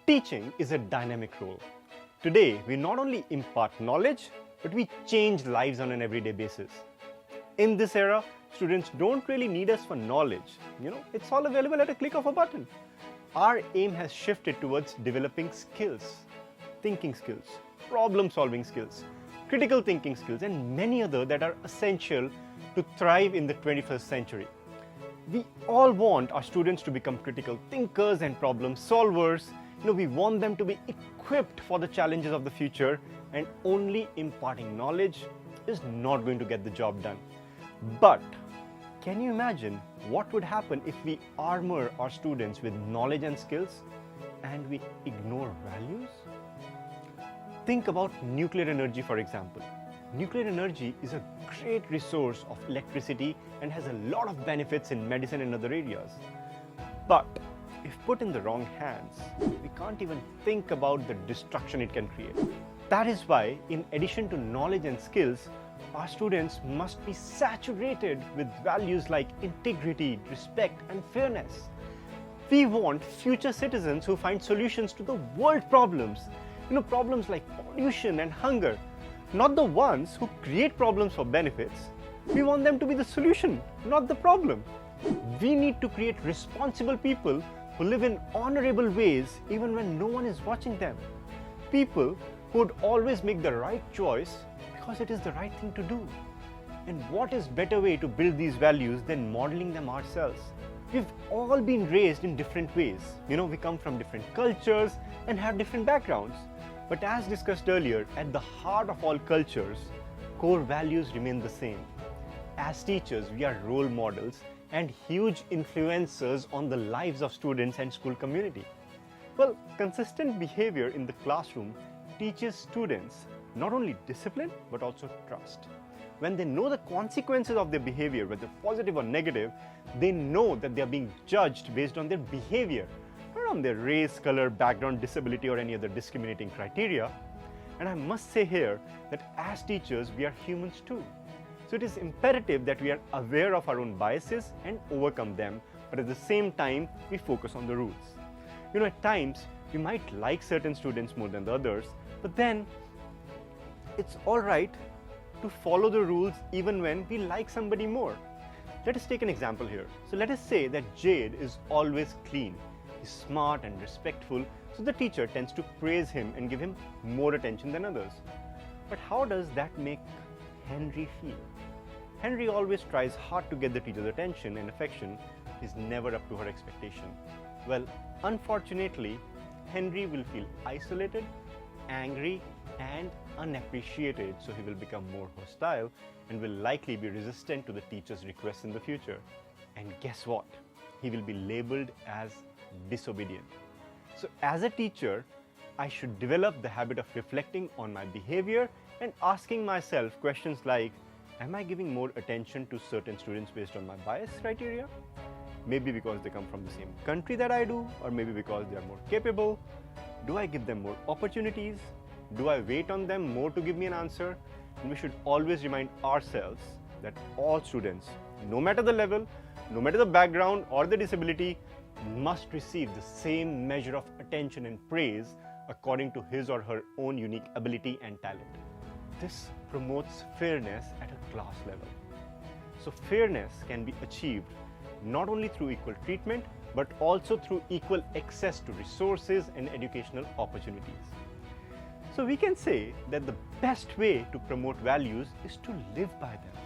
Teaching is a dynamic role. Today, we not only impart knowledge, but we change lives on an everyday basis. In this era, students don't really need us for knowledge. It's all available at a click of a button. Our aim has shifted towards developing skills, thinking skills, problem-solving skills, critical thinking skills, and many other that are essential to thrive in the 21st century. We all want our students to become critical thinkers and problem solvers. We want them to be equipped for the challenges of the future, and only imparting knowledge is not going to get the job done. But can you imagine what would happen if we armor our students with knowledge and skills and we ignore values? Think about nuclear energy, for example. Nuclear energy is a great resource of electricity and has a lot of benefits in medicine and other areas. But if put in the wrong hands, we can't even think about the destruction it can create. That is why, in addition to knowledge and skills, our students must be saturated with values like integrity, respect, and fairness. We want future citizens who find solutions to the world problems, problems like pollution and hunger, not the ones who create problems for benefits. We want them to be the solution, not the problem. We need to create responsible people who live in honorable ways even when no one is watching them. People who would always make the right choice because it is the right thing to do. And what is better way to build these values than modeling them ourselves? We've all been raised in different ways. We come from different cultures and have different backgrounds. But as discussed earlier, at the heart of all cultures, core values remain the same. As teachers, we are role models and huge influencers on the lives of students and school community. Well, consistent behavior in the classroom teaches students not only discipline but also trust. When they know the consequences of their behavior, whether positive or negative, they know that they are being judged based on their behavior, not on their race, color, background, disability, or any other discriminating criteria. And I must say here that as teachers, we are humans too. So it is imperative that we are aware of our own biases and overcome them, but at the same time, we focus on the rules. At times, we might like certain students more than the others, but then it's all right to follow the rules even when we like somebody more. Let us take an example here. So let us say that Jade is always clean. He's smart and respectful, so the teacher tends to praise him and give him more attention than others. But how does that make Henry feel? Henry always tries hard to get the teacher's attention, and affection is never up to her expectation. Well, unfortunately, Henry will feel isolated, angry, and unappreciated, so he will become more hostile and will likely be resistant to the teacher's requests in the future. And guess what? He will be labeled as disobedient. So as a teacher, I should develop the habit of reflecting on my behavior and asking myself questions like, am I giving more attention to certain students based on my bias criteria? Maybe because they come from the same country that I do, or maybe because they are more capable. Do I give them more opportunities? Do I wait on them more to give me an answer? And we should always remind ourselves that all students, no matter the level, no matter the background or the disability, must receive the same measure of attention and praise according to his or her own unique ability and talent. This promotes fairness at a class level. So fairness can be achieved not only through equal treatment, but also through equal access to resources and educational opportunities. So we can say that the best way to promote values is to live by them.